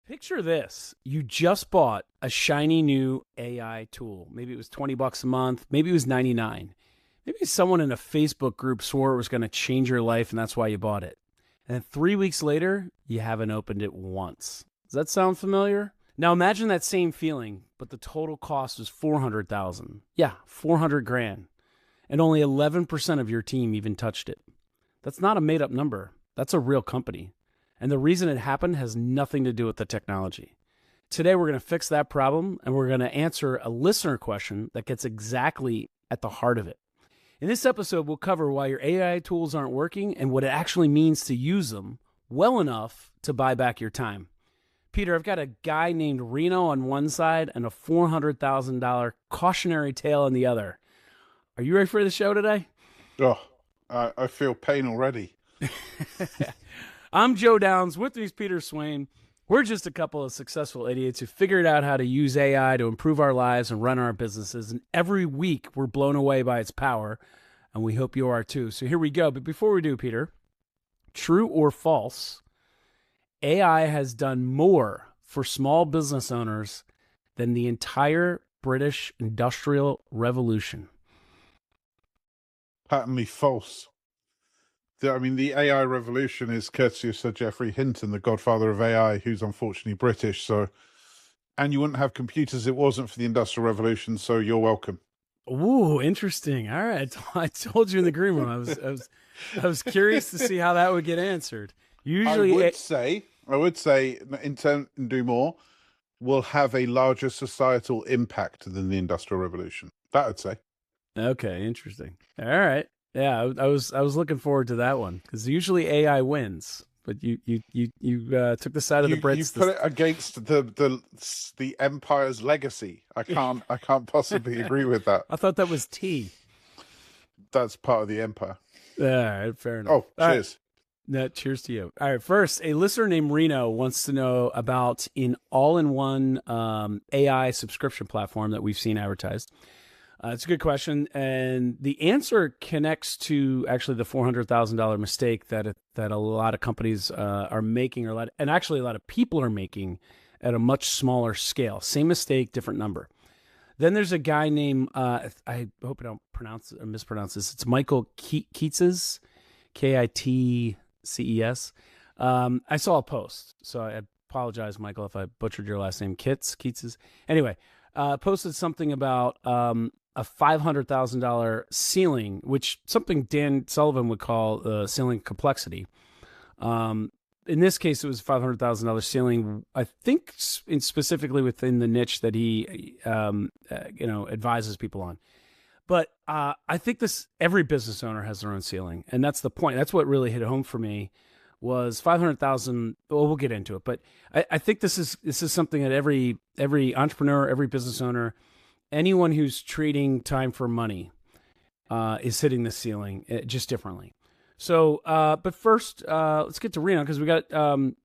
Picture this. You just bought a shiny new AI tool. Maybe it was $20 a month. Maybe it was 99. Maybe someone in a Facebook group swore it was going to change your life and that's why you bought it. And then 3 weeks later, you haven't opened it once. Does that sound familiar? Now imagine that same feeling, but the total cost is $400,000. Yeah, 400 grand. And only 11% of your team even touched it. That's not a made up number. That's a real company. And the reason it happened has nothing to do with the technology. Today, we're going to fix that problem, and we're going to answer a listener question that gets exactly at the heart of it. In this episode, we'll cover why your AI tools aren't working and what it actually means to use them well enough to buy back your time. Peter, I've got a guy named Reno on one side and a $400,000 cautionary tale on the other. Are you ready for the show today? Oh, I feel pain already. I'm Joe Downs. With me is Peter Swain. We're just a couple of successful idiots who figured out how to use AI to improve our lives and run our businesses. And every week we're blown away by its power. And we hope you are too. So here we go. But before we do, Peter, true or false, AI has done more for small business owners than the entire British Industrial Revolution. Patently false. The AI revolution is courtesy of Sir Geoffrey Hinton, the godfather of AI, who's unfortunately British. So, and you wouldn't have computers if it wasn't for the Industrial Revolution. So you're welcome. Ooh, interesting. All right, I told you in the green room. I was curious to see how that would get answered. Usually, I would say, in turn, do more, will have a larger societal impact than the Industrial Revolution. That I'd say. Okay, interesting. All right. Yeah, I was looking forward to that one because usually AI wins, but you took the side of the Brits. You put it against the Empire's legacy. I can't possibly agree with that. I thought that was tea. That's part of the Empire. All right, fair enough. Oh, cheers. No, cheers to you. All right, first, a listener named Reno wants to know about an all-in-one AI subscription platform that we've seen advertised. It's a good question, and the answer connects to actually the $400,000 mistake that a lot of companies are making, and actually a lot of people are making at a much smaller scale. Same mistake, different number. Then there's a guy named I hope I don't mispronounce this. It's Michael Keatses, Kitces. I saw a post, so I apologize, Michael, if I butchered your last name. Keatses. Anyway, posted something about a $500,000 ceiling, which something Dan Sullivan would call ceiling complexity. In this case, it was a $500,000 ceiling. I think specifically within the niche that he, advises people on. But I think every business owner has their own ceiling, and that's the point. That's what really hit home for me. Was 500,000. Well, we'll get into it, but I think this is something that every entrepreneur, every business owner, anyone who's trading time for money is hitting the ceiling just differently. So, but first, let's get to Reno because we got an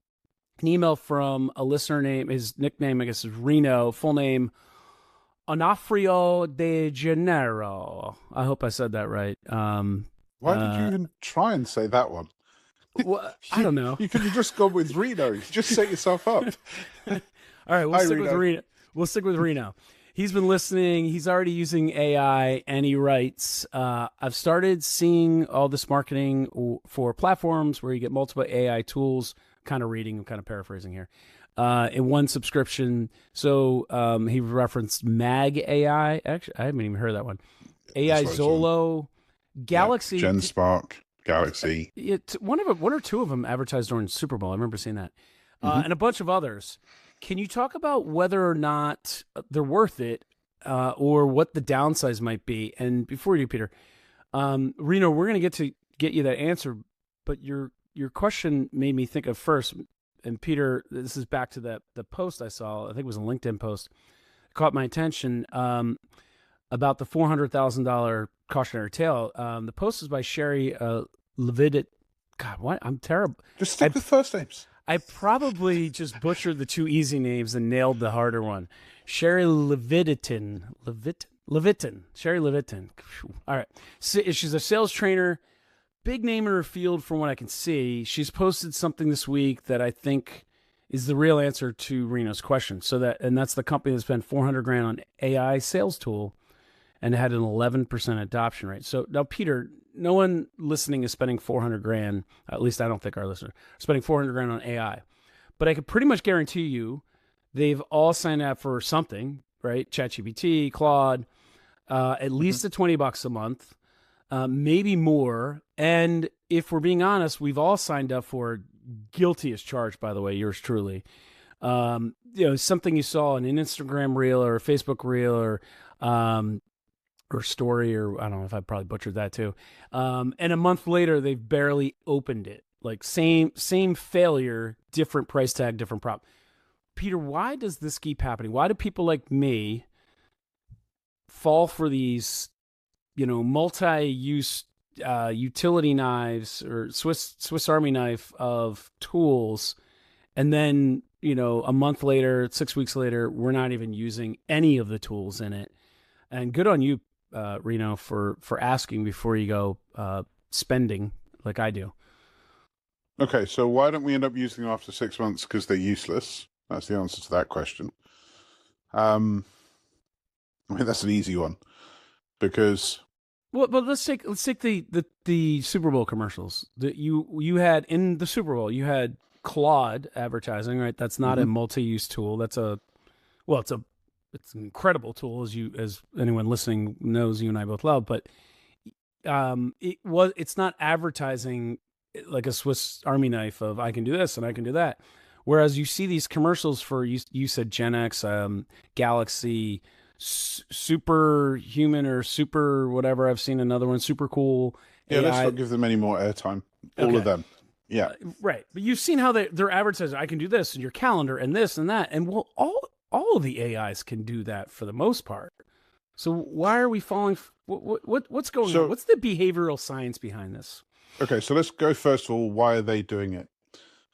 email from a listener his nickname, I guess, is Reno, full name, Onofrio de Janeiro. I hope I said that right. Why did you even try and say that one? Well, I don't know. You could have just gone with Reno. You just set yourself up. All right, we'll stick with Reno. We'll stick with Reno. He's been listening. He's already using AI, and he writes, I've started seeing all this marketing for platforms where you get multiple AI tools, kind of reading, I'm kind of paraphrasing here, in one subscription. So he referenced Mag AI. Actually, I haven't even heard that one. AI Zolo, Galaxy. Yeah, GenSpark, Galaxy. One or two of them advertised during Super Bowl. I remember seeing that. And a bunch of others. Can you talk about whether or not they're worth it or what the downsides might be? And before you do, Peter, Reno, we're going to get you that answer, but your question made me think of first, and Peter, this is back to the post I saw, I think it was a LinkedIn post, caught my attention about the $400,000 cautionary tale. The post is by Sherry Levitt. God, what? I'm terrible. Just stick with first names. I probably just butchered the two easy names and nailed the harder one. Sherry Levitin. Sherry Levitin. All right. She's a sales trainer, big name in her field from what I can see. She's posted something this week that I think is the real answer to Reno's question. And that's the company that spent 400 grand on AI sales tool and had an 11% adoption rate. So now, Peter, no one listening is spending 400 grand. At least I don't think our listeners are spending 400 grand on AI. But I could pretty much guarantee you they've all signed up for something, right? ChatGPT, Claude, at least at $20 a month, maybe more. And if we're being honest, we've all signed up for, guilty as charged, by the way, yours truly. Something you saw in an Instagram reel or a Facebook reel or story, or I don't know if I probably butchered that too. And a month later, they've barely opened it. Like same failure, different price tag, different prop. Peter, why does this keep happening? Why do people like me fall for these, multi-use utility knives or Swiss Army knife of tools, and then a month later, 6 weeks later, we're not even using any of the tools in it? And good on you, Reno, for asking before you go spending like I do. Okay, so why don't we end up using them after 6 months? Because they're useless. That's the answer to that question. I mean, that's an easy one, because well, but let's take the Super Bowl commercials that you had in the Super Bowl. You had Claude advertising, right? That's not a multi-use tool. It's an incredible tool, as anyone listening knows, you and I both love. But it's not advertising like a Swiss Army knife of I can do this and I can do that. Whereas you see these commercials for, you said Gen X, Galaxy, Superhuman or Super whatever. I've seen another one, Super Cool. Yeah, AI. let's not give them any more airtime. All of them. Yeah. Right. But you've seen how they're advertising, I can do this in your calendar and this and that. And well, all of the AIs can do that for the most part. So why are we falling? What's going on? What's the behavioral science behind this? Okay, so let's go first of all, why are they doing it?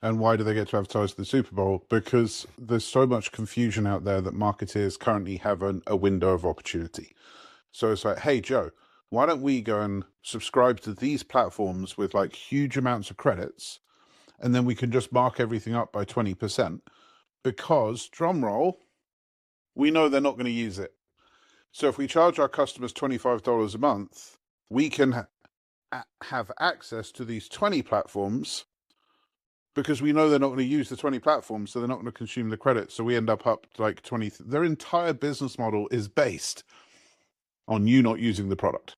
And why do they get to advertise the Super Bowl? Because there's so much confusion out there that marketeers currently have a window of opportunity. So it's like, hey, Joe, why don't we go and subscribe to these platforms with like huge amounts of credits, and then we can just mark everything up by 20%, because, drum roll, we know they're not going to use it. So if we charge our customers $25 a month, we can have access to these 20 platforms, because we know they're not going to use the 20 platforms, so they're not going to consume the credit. So we end up like 20. Their entire business model is based on you not using the product.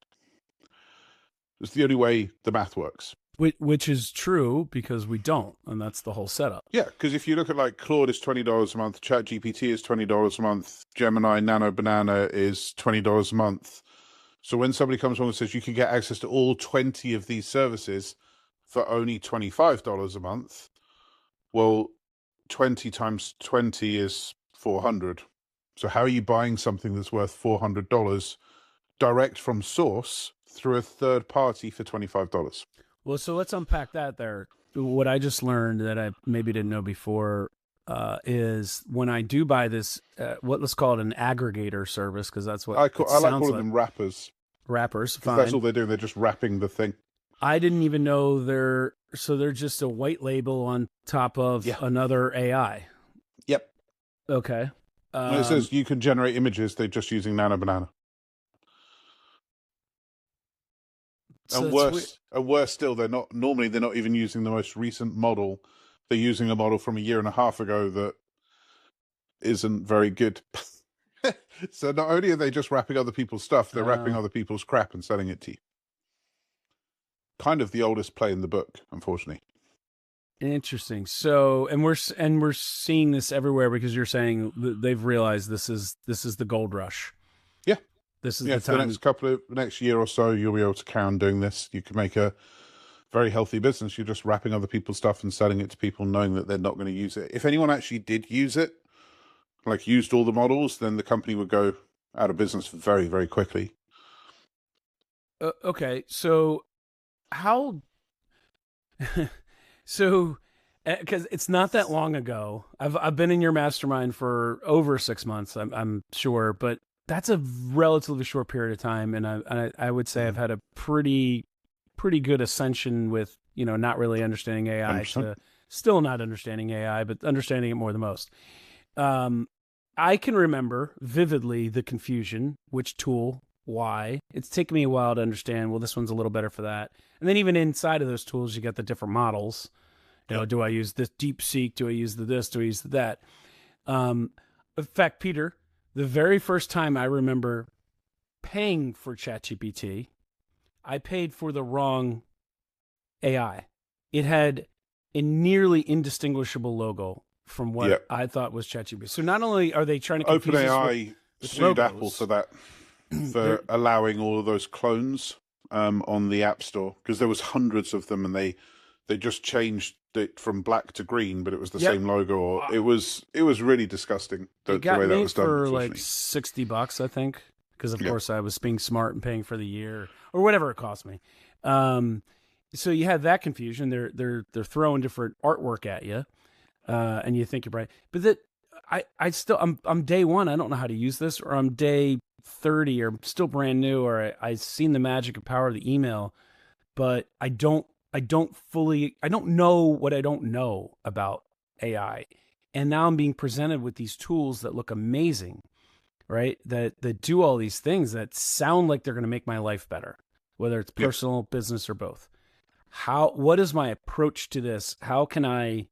It's the only way the math works. Which is true, because we don't, and that's the whole setup. Yeah, because if you look at like Claude is $20 a month, ChatGPT is $20 a month, Gemini Nano Banana is $20 a month. So when somebody comes along and says you can get access to all 20 of these services for only $25 a month, well, 20 times 20 is 400. So how are you buying something that's worth $400 direct from source through a third party for $25? Well, so let's unpack that there. What I just learned that I maybe didn't know before is when I do buy this, let's call it an aggregator service, because that's what I like calling them wrappers. Wrappers, fine. That's all they're doing. They're just wrapping the thing. I didn't even know they're just a white label on top of another AI. Yep. Okay. When it says you can generate images, they're just using Nano Banana. So and worse still, they're not even using the most recent model. They're using a model from a year and a half ago that isn't very good. So not only are they just wrapping other people's stuff, they're wrapping other people's crap and selling it to you. Kind of the oldest play in the book, unfortunately. Interesting. So, and we're seeing this everywhere, because you're saying they've realized this is the gold rush. Yeah. This is the time. For the next year or so, you'll be able to carry on doing this. You can make a very healthy business. You're just wrapping other people's stuff and selling it to people, knowing that they're not going to use it. If anyone actually did use it, like used all the models, then the company would go out of business very, very quickly. Okay, so how? So, because it's not that long ago, I've been in your mastermind for over 6 months, I'm sure, but that's a relatively short period of time, and I would say I've had a pretty good ascension with not really understanding AI Still not understanding AI, but understanding it more than most. I can remember vividly the confusion, which tool, why. It's taken me a while to understand, well, this one's a little better for that. And then even inside of those tools, you got the different models. Do I use this DeepSeek? Do I use the this? Do I use the that? In fact, Peter, the very first time I remember paying for ChatGPT, I paid for the wrong AI. It had a nearly indistinguishable logo from what I thought was ChatGPT. So not only are they trying to confuse OpenAI sued logos, Apple for that, for allowing all of those clones on the App Store, because there was hundreds of them, and they just changed it from black to green, but it was the same logo. Or it was really disgusting the way that was done. For like $60, I think, because of course I was being smart and paying for the year or whatever it cost me. So you have that confusion. They're throwing different artwork at you, and you think you're right. But that I'm day one. I don't know how to use this, or I'm day 30, or still brand new, or I've seen the magic and power of the email, but I don't know what I don't know about AI. And now I'm being presented with these tools that look amazing, right? That do all these things that sound like they're going to make my life better, whether it's personal, business, or both. What is my approach to this? How can I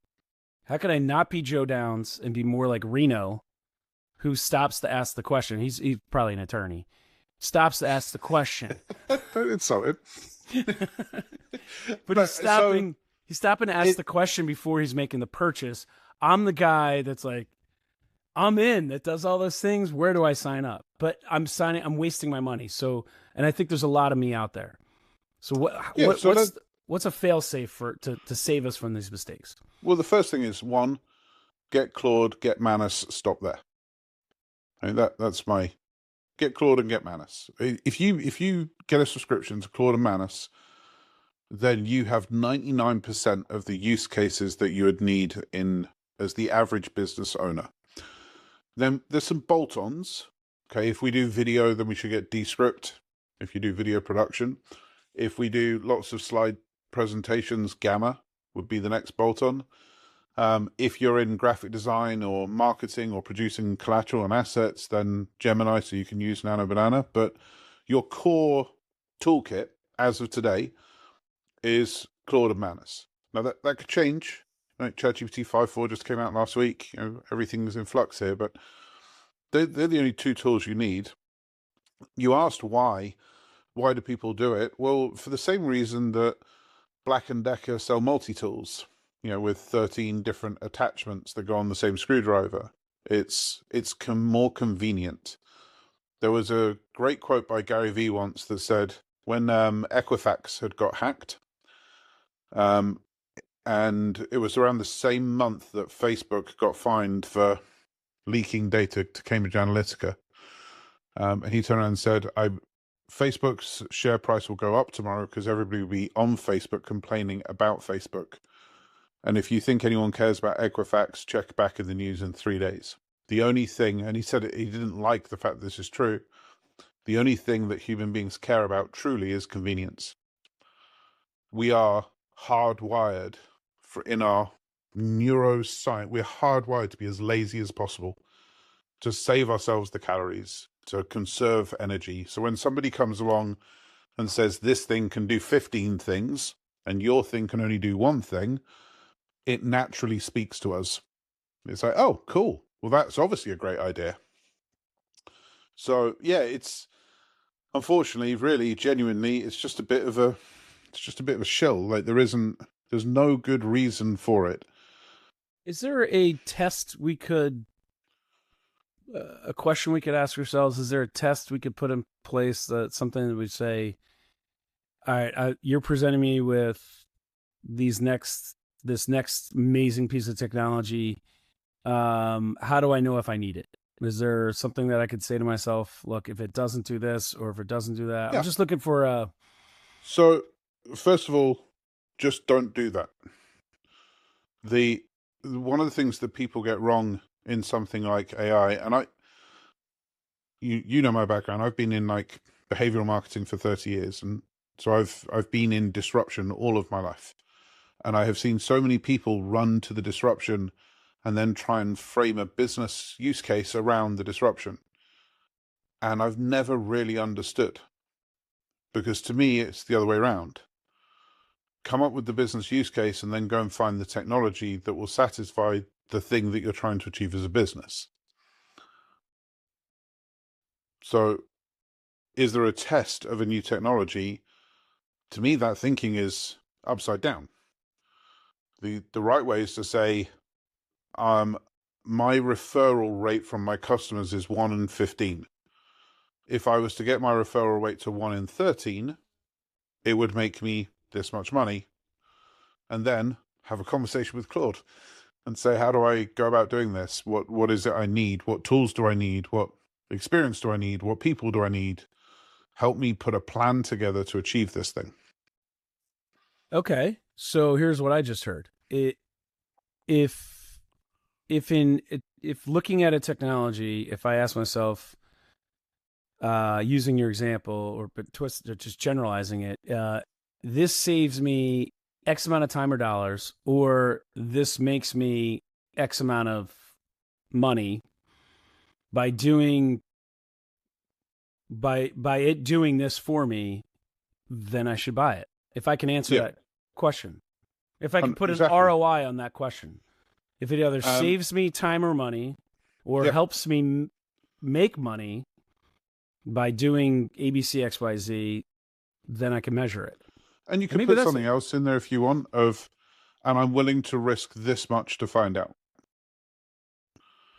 not be Joe Downs and be more like Reno, who stops to ask the question? He's probably an attorney. Stops to ask the question. Don't insult him. But he's stopping to ask the question before he's making the purchase. I'm the guy that's like, I'm in, that does all those things. Where do I sign up? But I'm wasting my money. So, and I think there's a lot of me out there. So what's a fail safe to save us from these mistakes? Well, the first thing is, one, get Claude, get Manus, stop there. I mean, that's my get Claude and get Manus. If you get a subscription to Claude and Manus, then you have 99% of the use cases that you would need as the average business owner. Then there's some bolt-ons. Okay, if we do video, then we should get Descript. If you do video production, if we do lots of slide presentations, Gamma would be the next bolt-on. If you're in graphic design or marketing or producing collateral and assets, then Gemini, so you can use Nano Banana. But your core toolkit, as of today, is Claude and Manus. Now that could change. Like ChatGPT 5.4 just came out last week. Everything's in flux here, but they're the only two tools you need. You asked why do people do it? Well, for the same reason that Black & Decker sell multi-tools, with 13 different attachments that go on the same screwdriver. It's more convenient. There was a great quote by Gary Vee once that said, when Equifax had got hacked, and it was around the same month that Facebook got fined for leaking data to Cambridge Analytica. And he turned around and said, Facebook's share price will go up tomorrow because everybody will be on Facebook complaining about Facebook. And if you think anyone cares about Equifax, check back in the news in 3 days. The only thing, and he said he didn't like the fact that this is true, the only thing that human beings care about truly is convenience. We are hardwired in our neuroscience, we're hardwired to be as lazy as possible, to save ourselves the calories, to conserve energy. So when somebody comes along and says this thing can do 15 things and your thing can only do one thing, it naturally speaks to us. It's like, oh, cool. Well, that's obviously a great idea. So yeah, it's unfortunately, really, genuinely, it's just a bit of a shill. Like there's no good reason for it. Is there a test a question we could ask ourselves? Is there a test we could put in place, that something that we say, all right, you're presenting me with this next amazing piece of technology. How do I know if I need it? Is there something that I could say to myself, look, if it doesn't do this or if it doesn't do that? I'm just looking for So, first of all, just don't do that. One of the things that people get wrong in something like AI, and you know my background. I've been in like behavioral marketing for 30 years, and so I've been in disruption all of my life. And I have seen so many people run to the disruption and then try and frame a business use case around the disruption. And I've never really understood, because to me, it's the other way around. Come up with the business use case and then go and find the technology that will satisfy the thing that you're trying to achieve as a business. So is there a test of a new technology? To me, that thinking is upside down. The right way is to say, my referral rate from my customers is 1 in 15. If I was to get my referral rate to 1 in 13, it would make me this much money. And then have a conversation with Claude and say, how do I go about doing this? What is it I need? What tools do I need? What experience do I need? What people do I need? Help me put a plan together to achieve this thing. Okay, so here's what I just heard. If looking at a technology, if I ask myself, using your example, or just generalizing it, this saves me X amount of time or dollars, or this makes me X amount of money by it doing this for me, then I should buy it. If I can answer that question, if I can put an ROI on that question, if it either saves me time or money, or helps me make money by doing ABC, XYZ, then I can measure it. And you can put something else in there if you want, and I'm willing to risk this much to find out.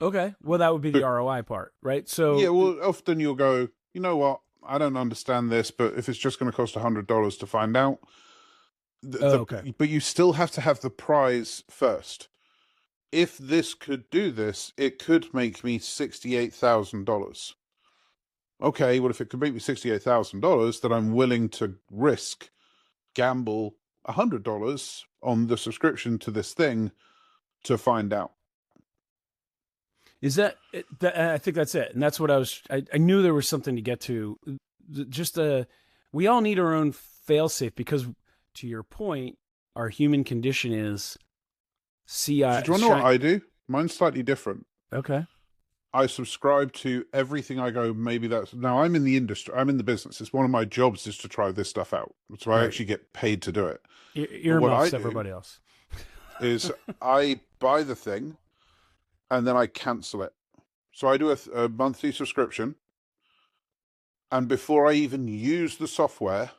Okay, well, that would be the ROI part, right? So yeah, well, often you'll go, you know what, I don't understand this, but if it's just going to cost $100 to find out, okay. But you still have to have the prize first. If this could do this, it could make me $68,000. Okay, well, if it could make me $68,000, then I'm willing to gamble $100 on the subscription to this thing to find out. Is that I think that's it. And that's what I knew there was something to get to. We all need our own fail-safe, because to your point, our human condition is do you want to know what I do? Mine's slightly different. Okay. I subscribe to everything. I go, maybe that's... Now, I'm in the industry. I'm in the business. It's one of my jobs is to try this stuff out. So I actually get paid to do it. Earmuffs, everybody else. is I buy the thing and then I cancel it. So I do a monthly subscription. And before I even use the software,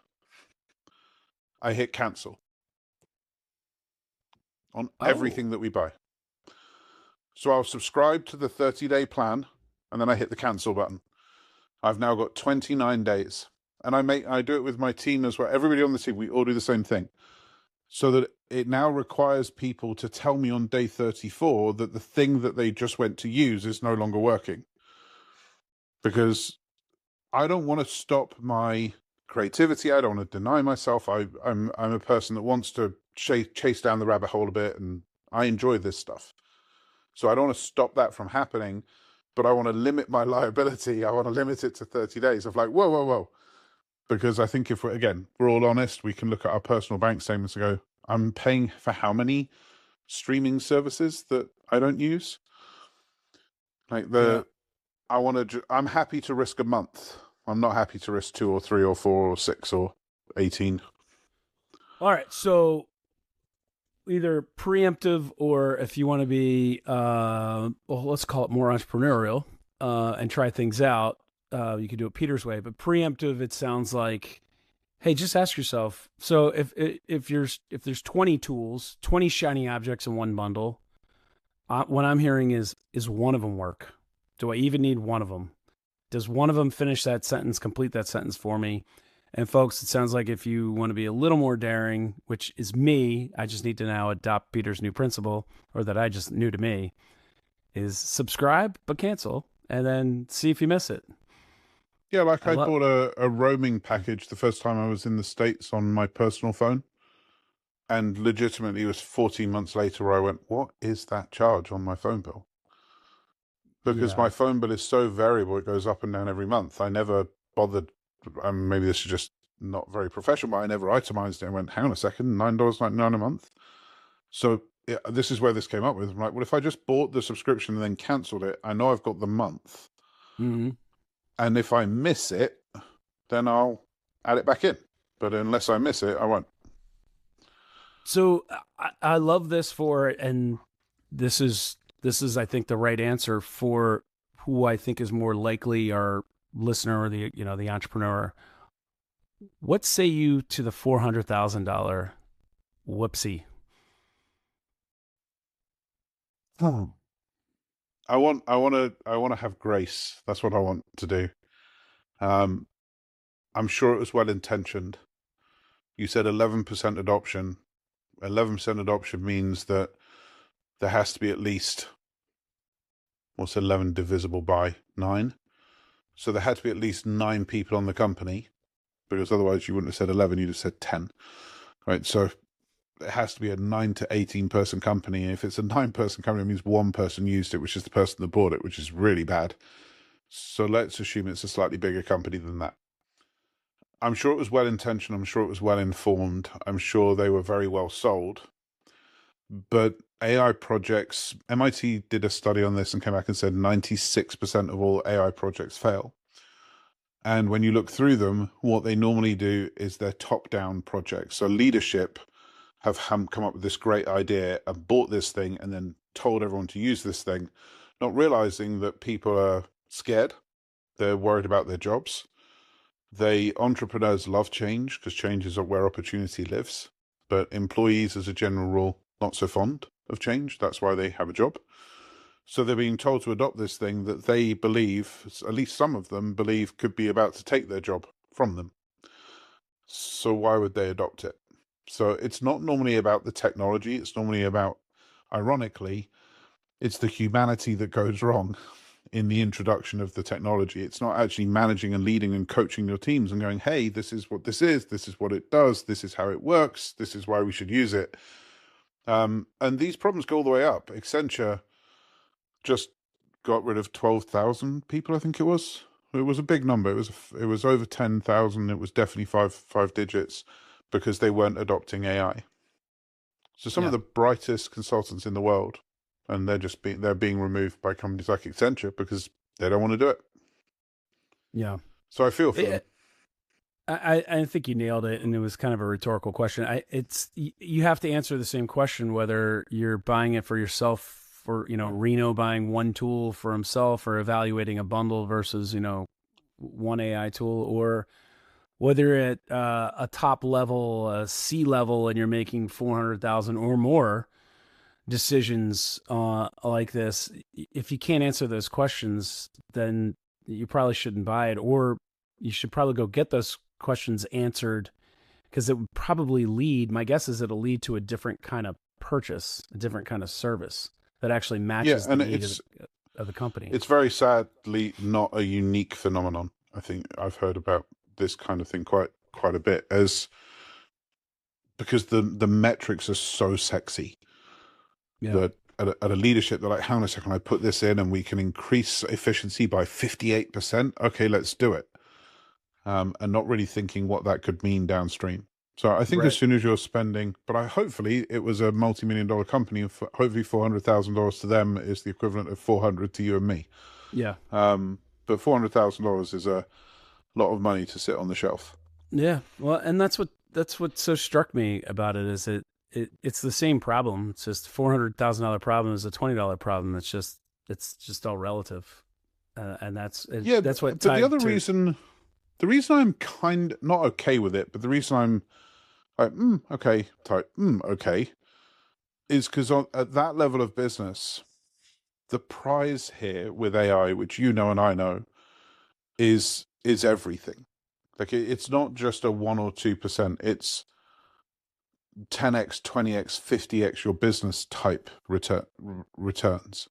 I hit cancel on everything that we buy. So I'll subscribe to the 30-day plan, and then I hit the cancel button. I've now got 29 days. And I do it with my team as well. Everybody on the team, we all do the same thing. So that it now requires people to tell me on day 34 that the thing that they just went to use is no longer working. Because I don't want to stop my creativity. I don't want to deny myself. I'm a person that wants to chase down the rabbit hole a bit, and I enjoy this stuff. So I don't want to stop that from happening, but I want to limit my liability. I want to limit it to 30 days of like, whoa. Because I think if we're all honest, we can look at our personal bank statements and go, I'm paying for how many streaming services that I don't use? I'm happy to risk a month. I'm not happy to risk 2 or 3 or 4 or 6 or 18. All right. So either preemptive, or if you want to be, let's call it more entrepreneurial, and try things out, you can do it Peter's way. But preemptive, it sounds like, hey, just ask yourself. So if there's 20 tools, 20 shiny objects in one bundle, what I'm hearing is one of them work? Do I even need one of them? Does one of them finish that sentence, complete that sentence for me? And folks, it sounds like if you want to be a little more daring, which is me, I just need to now adopt Peter's new principle, or that I just knew to me, is subscribe but cancel, and then see if you miss it. Yeah, like I bought a roaming package the first time I was in the States on my personal phone. And legitimately, it was 14 months later where I went, what is that charge on my phone bill? Because my phone bill is so variable, it goes up and down every month. I never bothered, maybe this is just not very professional, but I never itemized it and went, hang on a second, $9.99 a month? So this is where this came up with. I'm like, well, if I just bought the subscription and then cancelled it, I know I've got the month. Mm-hmm. And if I miss it, then I'll add it back in. But unless I miss it, I won't. So I love this and this is I think the right answer for who I think is more likely our listener or the entrepreneur. What say you to the $400,000 whoopsie? Oh. I want to have grace. That's what I want to do. Um, I'm sure it was well intentioned. You said 11% adoption. 11% adoption means that there has to be at least, what's 11 divisible by 9? So there had to be at least 9 people on the company, because otherwise you wouldn't have said 11, you'd have said 10. Right? So it has to be a 9 to 18 person company. And if it's a 9-person company, it means one person used it, which is the person that bought it, which is really bad. So let's assume it's a slightly bigger company than that. I'm sure it was well intentioned. I'm sure it was well informed. I'm sure they were very well sold. But AI projects, MIT did a study on this and came back and said 96% of all AI projects fail. And when you look through them, what they normally do is they're top-down projects. So leadership have come up with this great idea and bought this thing and then told everyone to use this thing, not realizing that people are scared. They're worried about their jobs. Entrepreneurs love change because change is where opportunity lives. But employees, as a general rule, not so fond of change. That's why they have a job. So they're being told to adopt this thing that they believe, at least some of them believe, could be about to take their job from them. So why would they adopt it? So it's not normally about the technology. It's normally about, ironically, it's the humanity that goes wrong in the introduction of the technology. It's not actually managing and leading and coaching your teams and going, hey, this is what this is what it does, this is how it works, this is why we should use it. And these problems go all the way up. Accenture just got rid of 12,000 people, I think it was. It was a big number. It was over 10,000. It was definitely five digits because they weren't adopting AI. So some of Yeah. the brightest consultants in the world, and they're being removed by companies like Accenture because they don't want to do it. Yeah. So I feel for them. I think you nailed it, and it was kind of a rhetorical question. You have to answer the same question whether you're buying it for yourself, for Reno buying one tool for himself, or evaluating a bundle versus one AI tool, or whether you're at a top level, a C level, and you're making 400,000 or more decisions like this. If you can't answer those questions, then you probably shouldn't buy it, or you should probably go get those questions answered, because it would probably lead, my guess is it'll lead to a different kind of purchase, a different kind of service that actually matches the And need of the company. it's very sadly not a unique phenomenon. I think I've heard about this kind of thing quite a bit, as because the metrics are so sexy Yeah. that at a leadership, they're like, hang on a second, I put this in and we can increase efficiency by 58%. Okay, let's do it. And not really thinking what that could mean downstream. So I think as Right. soon as you're spending, but hopefully it was a multi-million-dollar company, and hopefully $400,000 to them is the equivalent of 400 to you and me. Yeah. But $400,000 is a lot of money to sit on the shelf. Yeah. Well, and that's what so struck me about it is it's the same problem. It's just $400,000 problem is a $20 problem. It's just all relative, and Yeah, that's what but tied to. the reason I'm not okay with it, but the reason I'm like, okay, is because at that level of business, the prize here with AI, which you know and I know, is everything. Like it's not just a 1 or 2%. It's 10x, 20x, 50x your business type returns.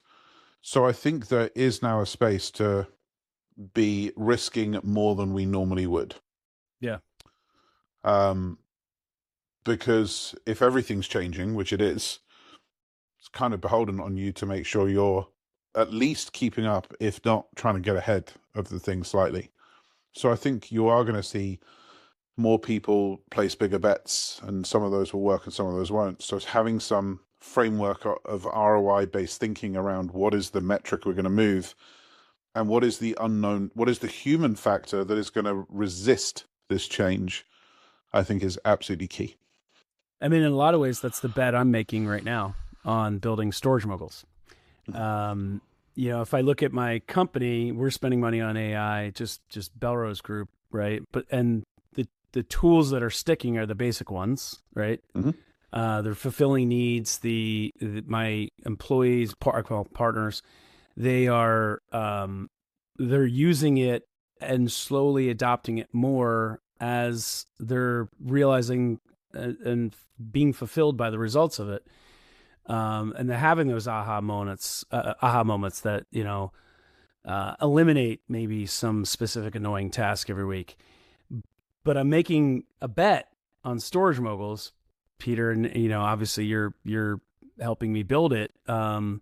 So I think there is now a space to be risking more than we normally would. Yeah. Um, because if everything's changing, which it is, it's kind of beholden on you to make sure you're at least keeping up, if not trying to get ahead of the thing slightly. So I think you are going to see more people place bigger bets, and some of those will work and some of those won't. So it's having some framework of ROI based thinking around what is the metric we're going to move and what is the unknown, what is the human factor that is going to resist this change, I think is absolutely key. I mean, in a lot of ways, that's the bet I'm making right now on building StorageMoguls. If I look at my company, we're spending money on AI, just Belrose Group, right? But and the tools that are sticking are the basic ones, right? They're fulfilling needs. My employees, partners, they're using it and slowly adopting it more as they're realizing and being fulfilled by the results of it. And they're having those aha moments that, eliminate maybe some specific annoying task every week. But I'm making a bet on StorageMoguls, Peter, and obviously you're helping me build it. And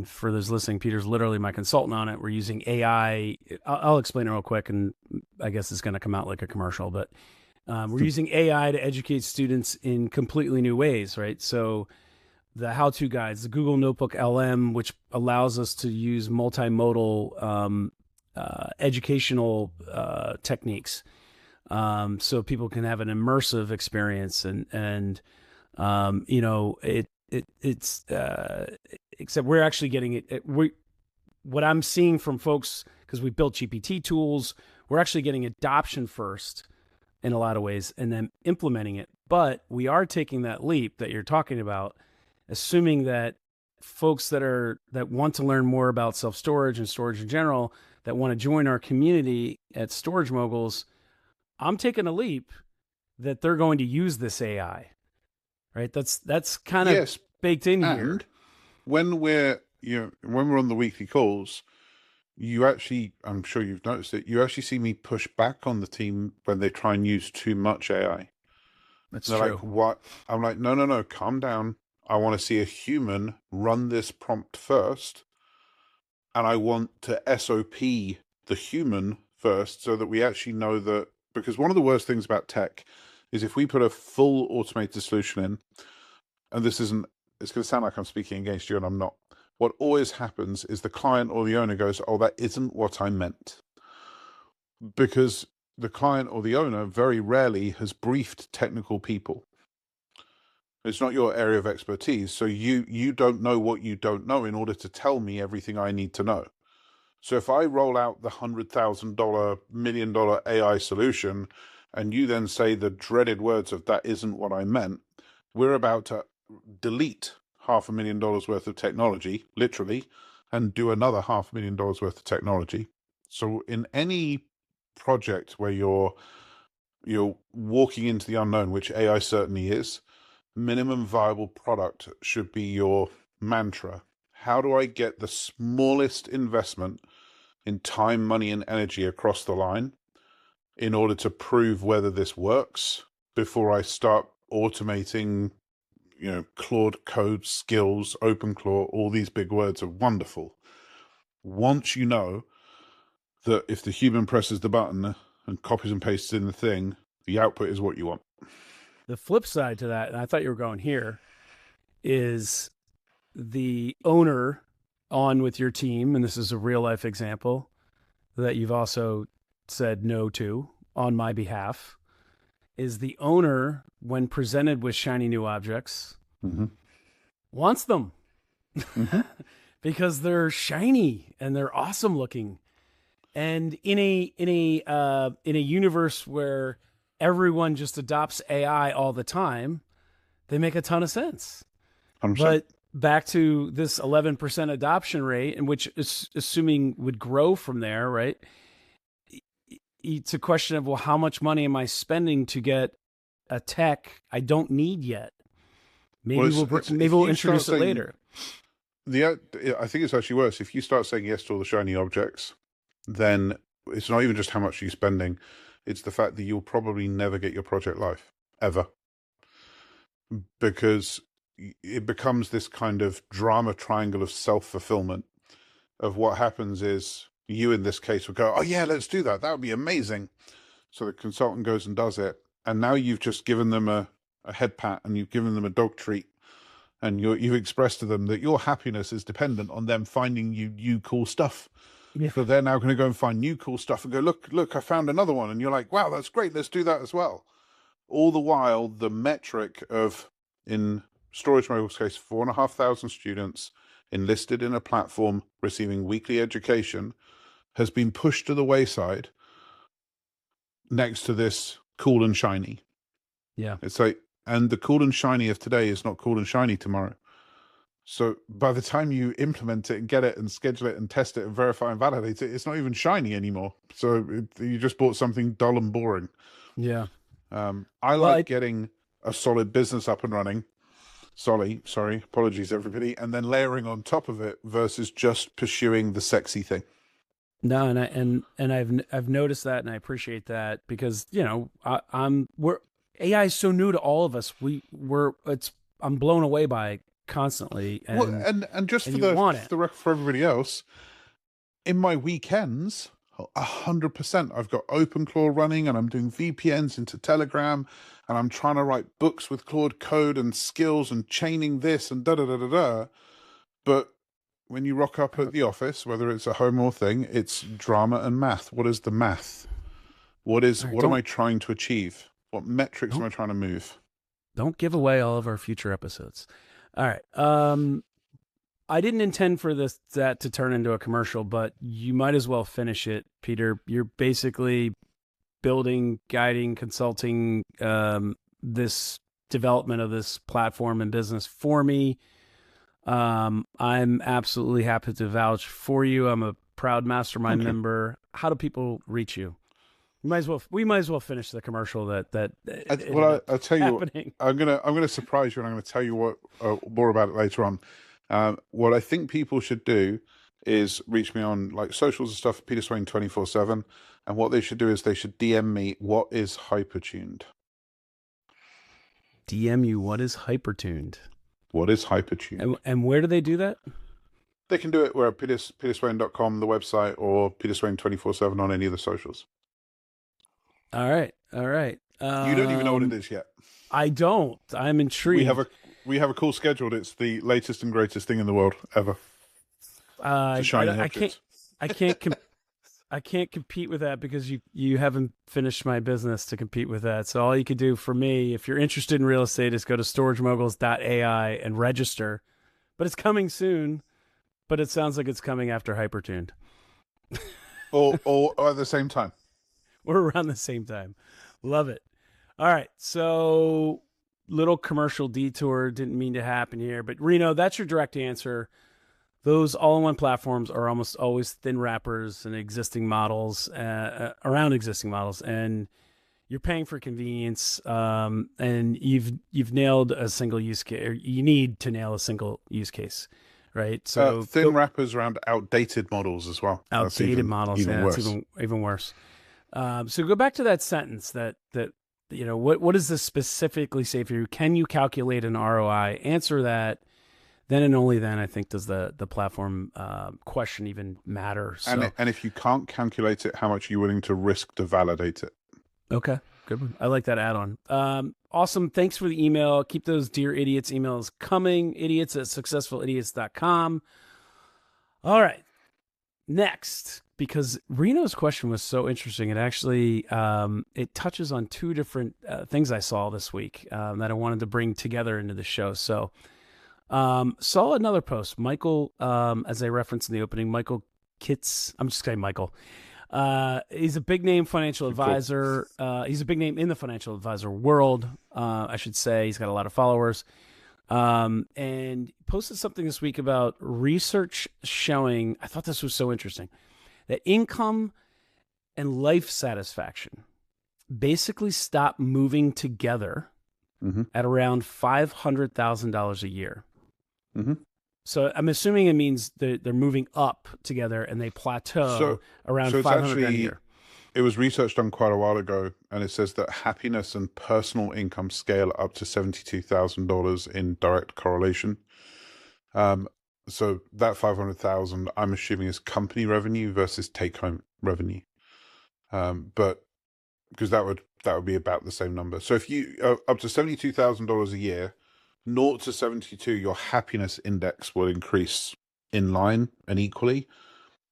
for those listening, Peter's literally my consultant on it. We're using AI. I'll explain it real quick, and I guess it's going to come out like a commercial, but we're using AI to educate students in completely new ways, right? So the how-to guides, the Google Notebook LM, which allows us to use multimodal educational techniques, so people can have an immersive experience, it's except we're actually getting it. What I'm seeing from folks, because we built GPT tools, we're actually getting adoption first in a lot of ways and then implementing it. But we are taking that leap that you're talking about, assuming that folks that want to learn more about self-storage and storage in general, that want to join our community at StorageMoguls, I'm taking a leap that they're going to use this AI, right? That's kind of baked in here. When we're on the weekly calls, you actually, I'm sure you've noticed it, you actually see me push back on the team when they try and use too much AI. That's They're true. like, what? I'm like, no, calm down. I want to see a human run this prompt first, and I want to SOP the human first so that we actually know that, because one of the worst things about tech is if we put a full automated solution in, and it's going to sound like I'm speaking against you, and I'm not. What always happens is the client or the owner goes, oh, that isn't what I meant. Because the client or the owner very rarely has briefed technical people. It's not your area of expertise. So you don't know what you don't know in order to tell me everything I need to know. So if I roll out the $100,000, $1 million AI solution, and you then say the dreaded words of that isn't what I meant, we're about to delete $500,000 worth of technology, literally, and do another $500,000 worth of technology. So in any project where you're walking into the unknown, which AI certainly is, minimum viable product should be your mantra. How do I get the smallest investment in time, money, and energy across the line in order to prove whether this works before I start automating, Claude Code, Skills, OpenClaw, all these big words are wonderful. Once you know that if the human presses the button and copies and pastes in the thing, the output is what you want. The flip side to that, and I thought you were going here, is the owner on with your team, and this is a real life example that you've also said no to on my behalf, is the owner, when presented with shiny new objects, wants them because they're shiny and they're awesome looking. And in a universe where everyone just adopts AI all the time, they make a ton of sense. 100%. But back to this 11% adoption rate, and which is assuming would grow from there, right? It's a question of, well, how much money am I spending to get a tech I don't need yet? Maybe we'll introduce it later. I think it's actually worse. If you start saying yes to all the shiny objects, then it's not even just how much you're spending. It's the fact that you'll probably never get your project live, ever. Because it becomes this kind of drama triangle of self-fulfillment of what happens is you, in this case, will go, oh yeah, let's do that. That would be amazing. So the consultant goes and does it. And now you've just given them a head pat and you've given them a dog treat and you've expressed to them that your happiness is dependent on them finding you new cool stuff. Yeah. So they're now going to go and find new cool stuff and go, look, I found another one. And you're like, wow, that's great. Let's do that as well. All the while, the metric of, in StorageMoguls' case, 4,500 students enlisted in a platform receiving weekly education has been pushed to the wayside next to this cool and shiny. Yeah. It's like, and the cool and shiny of today is not cool and shiny tomorrow. So by the time you implement it and get it and schedule it and test it and verify and validate it, it's not even shiny anymore. So you just bought something dull and boring. Yeah. I like getting a solid business up and running. Sorry, apologies everybody, and then layering on top of it versus just pursuing the sexy thing. No, and I've noticed that, and I appreciate that, because AI is so new to all of us. I'm blown away by it constantly. And, and just and for everybody else, in my weekends, 100%, I've got OpenClaw running, and I'm doing VPNs into Telegram, and I'm trying to write books with Claude Code and skills and chaining this and da da da da da. But when you rock up at the office, whether it's a home or thing, it's drama and math. What is the math? What am I trying to achieve? What metrics am I trying to move? Don't give away all of our future episodes. All right. I didn't intend for that to turn into a commercial, but you might as well finish it, Peter. You're basically building, guiding, consulting this development of this platform and business for me. I'm absolutely happy to vouch for you. I'm a proud mastermind member. How do people reach you? We might as well finish the commercial I'll tell you what, I'm gonna surprise you, and I'm gonna tell you what more about it later on. What I think people should do is reach me on like socials and stuff, Peter Swain 24/7, and what they should do is they should DM me what is hypertuned. DM you what is hypertuned. What is hypertuned? And where do they do that? They can do it where peterswain.com, the website, or Peter Swain 24/7 on any of the socials. All right. You don't even know what it is yet. I don't. I'm intrigued. We have a cool schedule. It's the latest and greatest thing in the world ever. I can't compete with that, because you haven't finished my business to compete with that. So all you can do for me, if you're interested in real estate, is go to StorageMoguls.ai and register. But it's coming soon. But it sounds like it's coming after Hypertuned. or at the same time. Or around the same time. Love it. All right. So little commercial detour, didn't mean to happen here. But Reno, that's your direct answer. Those all-in-one platforms are almost always thin wrappers and existing models, around existing models, and you're paying for convenience. And you've nailed a single use case, or you need to nail a single use case, right? So thin wrappers around outdated models as well. Outdated models, even worse. That's even worse. So go back to that sentence that what does this specifically say for you? Can you calculate an ROI? Answer that. Then and only then, I think, does the platform question even matter. So, and if you can't calculate it, how much are you willing to risk to validate it? Okay, good one. I like that add-on. Awesome. Thanks for the email. Keep those Dear Idiots emails coming. idiots@successfulidiots.com. All right. Next, because Reno's question was so interesting, it actually it touches on two different things I saw this week that I wanted to bring together into the show. So saw another post. Michael, as I referenced in the opening, Michael Kitts. I'm just saying Michael. He's a big name financial advisor. He's a big name in the financial advisor world, I should say. He's got a lot of followers. And posted something this week about research showing, I thought this was so interesting, that income and life satisfaction basically stop moving together at around $500,000 a year. Mm-hmm. So I'm assuming it means they're moving up together and they plateau around 500 a year. It was research done quite a while ago, and it says that happiness and personal income scale up to $72,000 in direct correlation. So that 500,000, I'm assuming, is company revenue versus take-home revenue. But because that would be about the same number. So if you up to $72,000 a year, 0 to 72, your happiness index will increase in line and equally.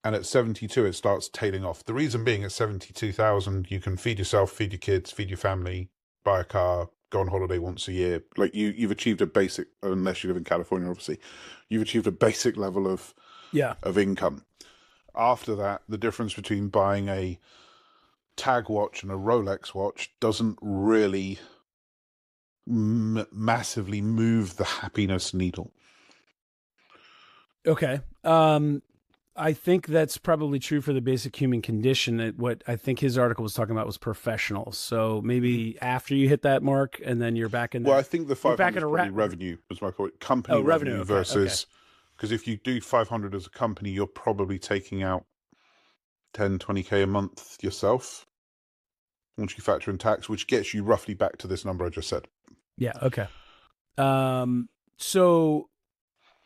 And at 72, it starts tailing off. The reason being, at 72,000, you can feed yourself, feed your kids, feed your family, buy a car, go on holiday once a year. Like you've achieved a basic, unless you live in California, obviously, you've achieved a basic level of income. After that, the difference between buying a Tag watch and a Rolex watch doesn't really massively move the happiness needle. Okay. I think that's probably true for the basic human condition. What I think his article was talking about was professionals. So maybe after you hit that mark, and then you're back in. Well, I think the 500 is probably revenue was my point. Company revenue versus, because if you do 500 as a company, you're probably taking out 10, 20K a month yourself once you factor in tax, which gets you roughly back to this number I just said. Yeah. Okay. So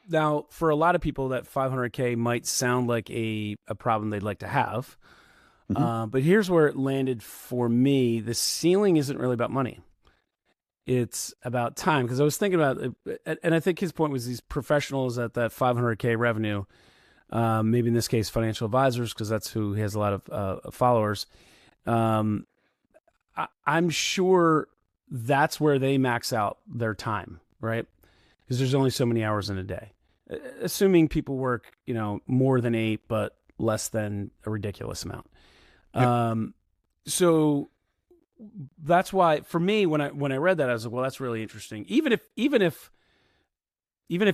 now for a lot of people, that 500K might sound like a problem they'd like to have. But here's where it landed for me. The ceiling isn't really about money. It's about time. Because I was thinking about it, and I think his point was these professionals at that 500K revenue, maybe in this case, financial advisors, because that's who has a lot of followers. I'm sure that's where they max out their time, right? Because there's only so many hours in a day. Assuming people work, more than 8, but less than a ridiculous amount. Yep. So that's why, for me, when I read that, I was like, well, that's really interesting. Even if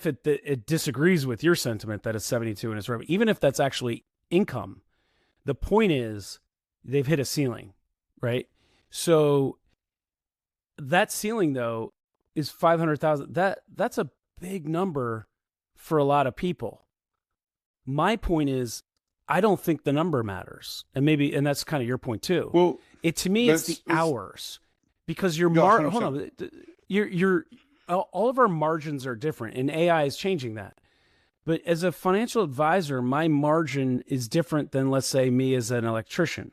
it disagrees with your sentiment that it's 72 and it's revenue, even if that's actually income, the point is they've hit a ceiling, right? So that ceiling, though, is 500,000. That's a big number for a lot of people. My point is, I don't think the number matters, and that's kind of your point too. Well, to me, it's the hours, because hold on, all of our margins are different, and AI is changing that. But as a financial advisor, my margin is different than, let's say, me as an electrician,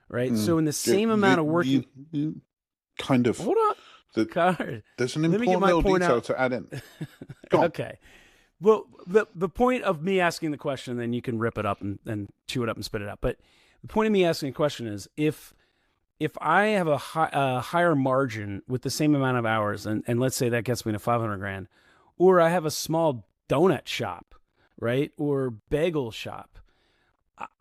right? So in the same amount of work, kind of. Hold on. There's an important little detail to add in. Go on. Okay. Well, the point of me asking the question, then you can rip it up and chew it up and spit it out. But the point of me asking the question is, if I have a higher margin with the same amount of hours, and let's say that gets me to 500 grand, or I have a small donut shop, right, or bagel shop,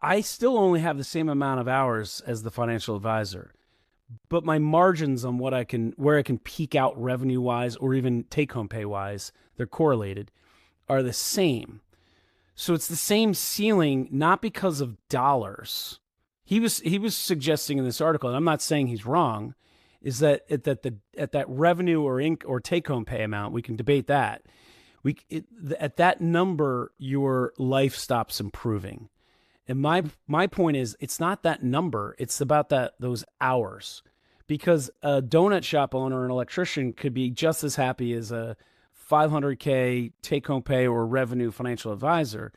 I still only have the same amount of hours as the financial advisor. But my margins on where I can peak out revenue wise, or even take home pay wise, they're correlated, are the same. So it's the same ceiling, not because of dollars. He was suggesting in this article, and I'm not saying he's wrong, is that at that revenue or take home pay amount, we can debate that. At that number, your life stops improving. And my point is, it's not that number, it's about those hours. Because a donut shop owner or an electrician could be just as happy as a 500K take-home pay or revenue financial advisor.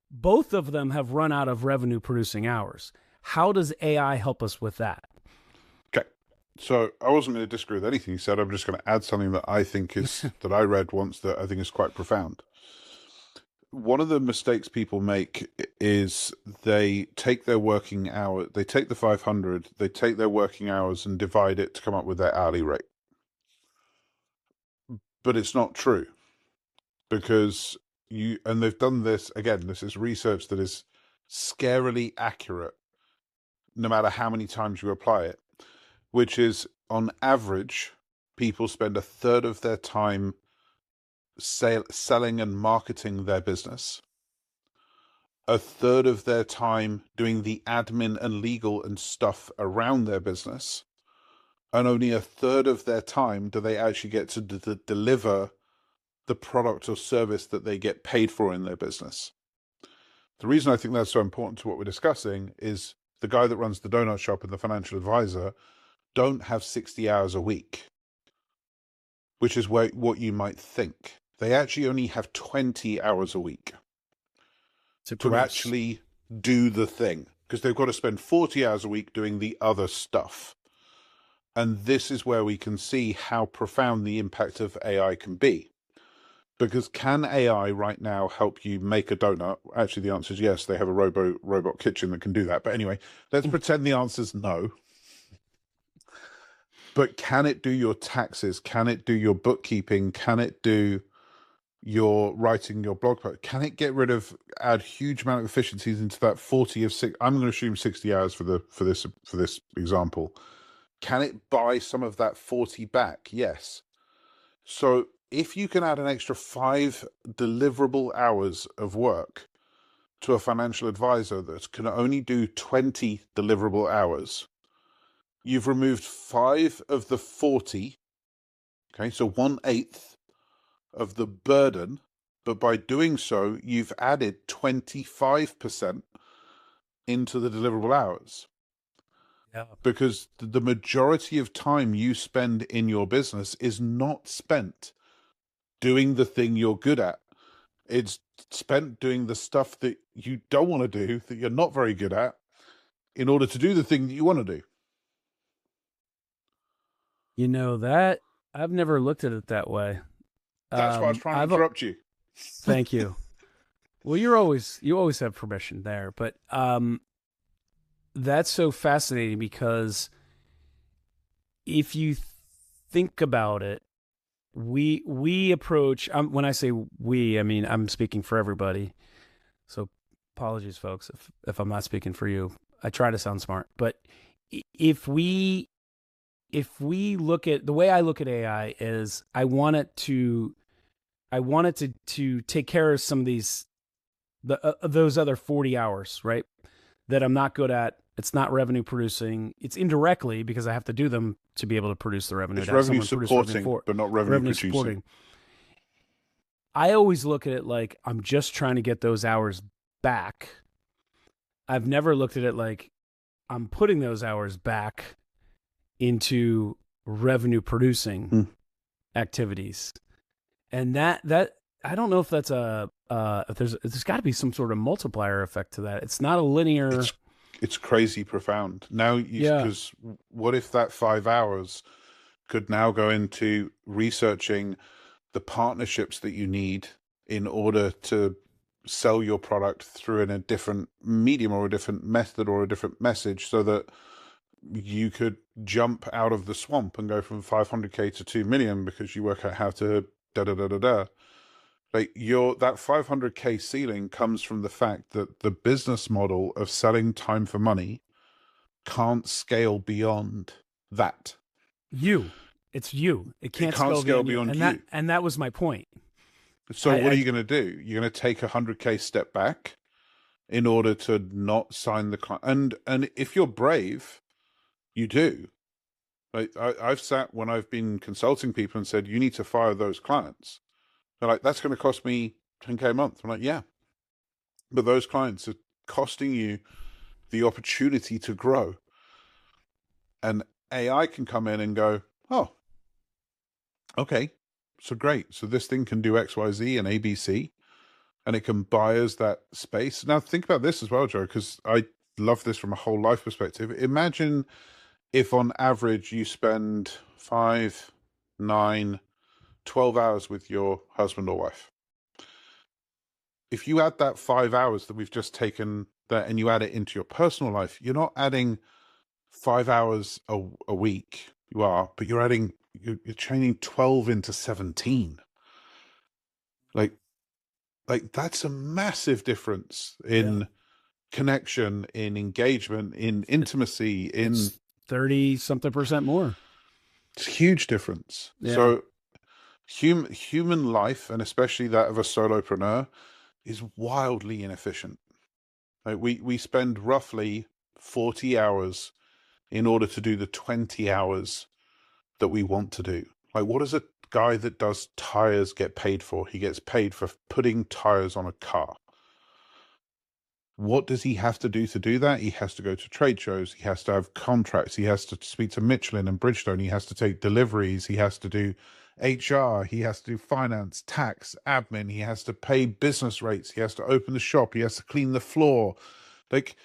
Both of them have run out of revenue producing hours. How does AI help us with that? Okay. So I wasn't going to disagree with anything you said. I'm just going to add something that I think is, that I read once that I think is quite profound. One of the mistakes people make is they take their working hour, they take the 500, they take their working hours and divide it to come up with their hourly rate. But it's not true, because and they've done this, again, this is research that is scarily accurate, no matter how many times you apply it, which is, on average, people spend a third of their time selling and marketing their business, a third of their time doing the admin and legal and stuff around their business, and only a third of their time do they actually get to deliver the product or service that they get paid for in their business. The reason I think that's so important to what we're discussing is the guy that runs the donut shop and the financial advisor don't have 60 hours a week, which is what you might think. They actually only have 20 hours a week to actually do the thing, because they've got to spend 40 hours a week doing the other stuff. And this is where we can see how profound the impact of AI can be. Because can AI right now help you make a donut? Actually, the answer is yes. They have a robot kitchen that can do that. But anyway, let's pretend the answer is no. But can it do your taxes? Can it do your bookkeeping? Can it do your writing your blog post? Can it add huge amount of efficiencies into that 40 of 6? I'm going to assume 60 hours for this example. Can it buy some of that 40 back? Yes. So if you can add an extra 5 deliverable hours of work to a financial advisor that can only do 20 deliverable hours, you've removed 5 of the 40. Okay, so 1/8 of the burden, but by doing so, you've added 25% into the deliverable hours. Yeah. Because the majority of time you spend in your business is not spent doing the thing you're good at. It's spent doing the stuff that you don't want to do, that you're not very good at, in order to do the thing that you want to do. You know that I've never looked at it that way. That's why I was trying to I've interrupt you. Thank you. Well, you always have permission there, but that's so fascinating because if you think about it, we approach when I say we, I mean I'm speaking for everybody. So apologies, folks, if I'm not speaking for you. I try to sound smart, but if we look at the way I look at AI is I want it to take care of some of those other 40 hours, right? That I'm not good at. It's not revenue producing. It's indirectly because I have to do them to be able to produce the revenue. It's revenue supporting, but not revenue producing. Supporting. I always look at it like I'm just trying to get those hours back. I've never looked at it like I'm putting those hours back into revenue producing activities. And that I don't know if that's if there's got to be some sort of multiplier effect to that. It's not a linear. It's crazy profound. Now, because what if that 5 hours could now go into researching the partnerships that you need in order to sell your product through in a different medium or a different method or a different message, so that you could jump out of the swamp and go from 500K to 2 million because you work out how to da-da-da-da-da. Like that 500K ceiling comes from the fact that the business model of selling time for money can't scale beyond that. It's you. It can't scale beyond you. And that was my point. So what are you going to do? You're going to take 100K step back in order to not sign the client. And if you're brave, you do. Like I've sat when I've been consulting people and said, you need to fire those clients. They're like, that's going to cost me 10K a month. I'm like, yeah. But those clients are costing you the opportunity to grow. And AI can come in and go, oh, okay, so great. So this thing can do X, Y, Z and ABC, and it can buy us that space. Now think about this as well, Joe, because I love this from a whole life perspective. Imagine if on average you spend 5, 9, 12 hours with your husband or wife. If you add that 5 hours that we've just taken there and you add it into your personal life, you're not adding 5 hours a week. You are, but you're chaining 12 into 17. Like that's a massive difference in connection, in engagement, in intimacy, it's 30-something% more. It's a huge difference. Yeah. So human life, and especially that of a solopreneur, is wildly inefficient. Like we spend roughly 40 hours in order to do the 20 hours that we want to do. Like, what does a guy that does tires get paid for? He gets paid for putting tires on a car. What does he have to do that? He has to go to trade shows. He has to have contracts. He has to speak to Michelin and Bridgestone. He has to take deliveries. He has to do HR. He has to do finance, tax, admin. He has to pay business rates. He has to open the shop. He has to clean the floor. Like,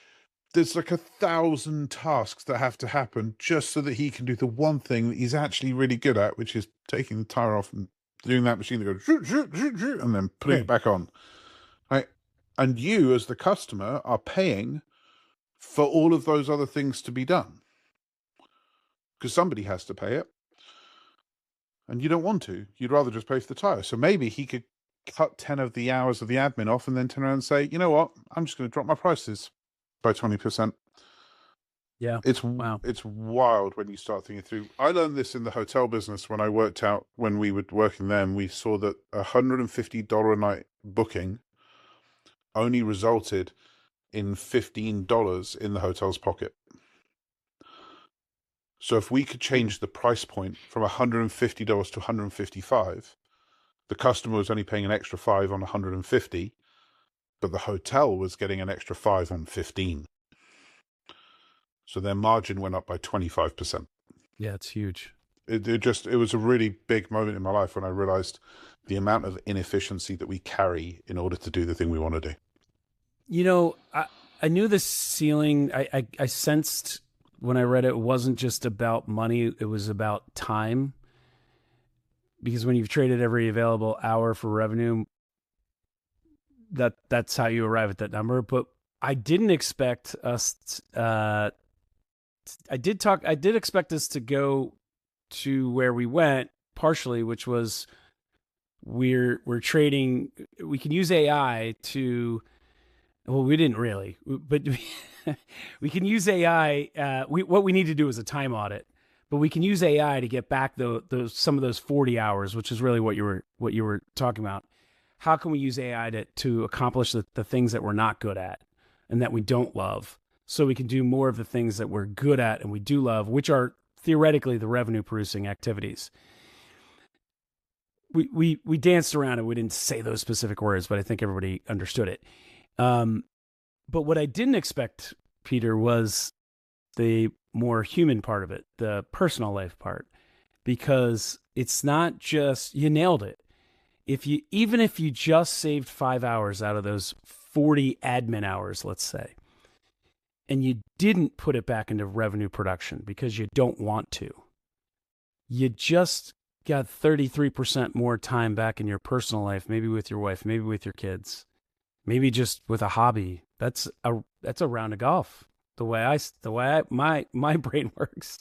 there's like 1,000 tasks that have to happen just so that he can do the one thing that he's actually really good at, which is taking the tire off and doing that machine that goes zoot, zoot, zoot, zoot, and then putting it back on. Right? And you, as the customer, are paying for all of those other things to be done because somebody has to pay it, and you don't want to. You'd rather just pay for the tire. So maybe he could cut 10 of the hours of the admin off and then turn around and say, you know what, I'm just going to drop my prices by 20%. Yeah. It's Wow. It's wild when you start thinking through. I learned this in the hotel business when I worked out, when we were working there, and we saw that $150 a night booking only resulted in $15 in the hotel's pocket. So if we could change the price point from $150 to $155, the customer was only paying an extra $5 on $150, but the hotel was getting an extra $5 on $15. So their margin went up by 25%. Yeah, it's huge. It was a really big moment in my life when I realized the amount of inefficiency that we carry in order to do the thing we want to do. You know, I knew the ceiling. I sensed when I read it wasn't just about money. It was about time. Because when you've traded every available hour for revenue, that's how you arrive at that number. But I didn't expect us. I did expect us to go to where we went partially, which was we're trading. We can use AI to. Well, we didn't really, but we can use AI. What we need to do is a time audit, but we can use AI to get back some of those 40 hours, which is really what you were talking about. How can we use AI to accomplish the things that we're not good at and that we don't love, so we can do more of the things that we're good at and we do love, which are theoretically the revenue producing activities. We danced around it. We didn't say those specific words, but I think everybody understood it. But what I didn't expect, Peter, was the more human part of it, the personal life part, because it's not just, you nailed it. Even if you just saved 5 hours out of those 40 admin hours, let's say, and you didn't put it back into revenue production because you don't want to, you just got 33% more time back in your personal life, maybe with your wife, maybe with your kids, maybe just with a hobby. That's a round of golf. The way my brain works.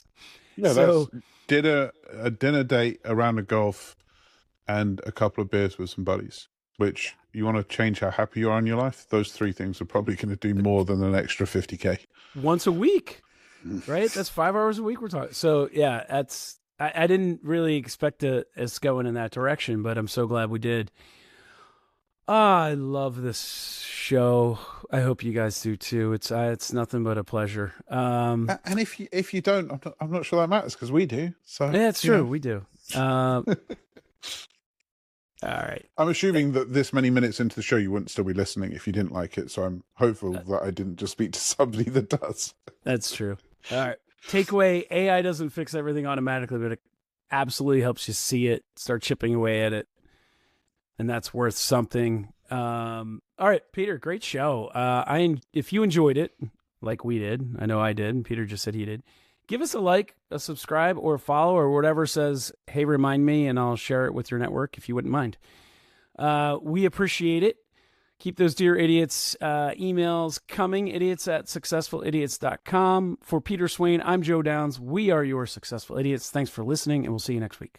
Yeah, so, that's a dinner date, a round of golf, and a couple of beers with some buddies. Which, you want to change how happy you are in your life? Those three things are probably going to do more than an extra 50K. Once a week, right? That's 5 hours a week we're talking. So yeah, I didn't really expect us going in that direction, but I'm so glad we did. I love this show. I hope you guys do too. It's nothing but a pleasure. And if you don't, I'm not sure that matters, because we do. So yeah, it's true. We do. All right. I'm assuming that this many minutes into the show, you wouldn't still be listening if you didn't like it. So I'm hopeful that I didn't just speak to somebody that does. That's true. All right. Takeaway: AI doesn't fix everything automatically, but it absolutely helps you see it, start chipping away at it. And that's worth something. All right, Peter, great show. If you enjoyed it, like we did, I know I did, and Peter just said he did, give us a like, a subscribe, or a follow, or whatever says, hey, remind me, and I'll share it with your network if you wouldn't mind. We appreciate it. Keep those Dear Idiots emails coming, idiots@successfulidiots.com. For Peter Swain, I'm Joe Downs. We are your successful idiots. Thanks for listening, and we'll see you next week.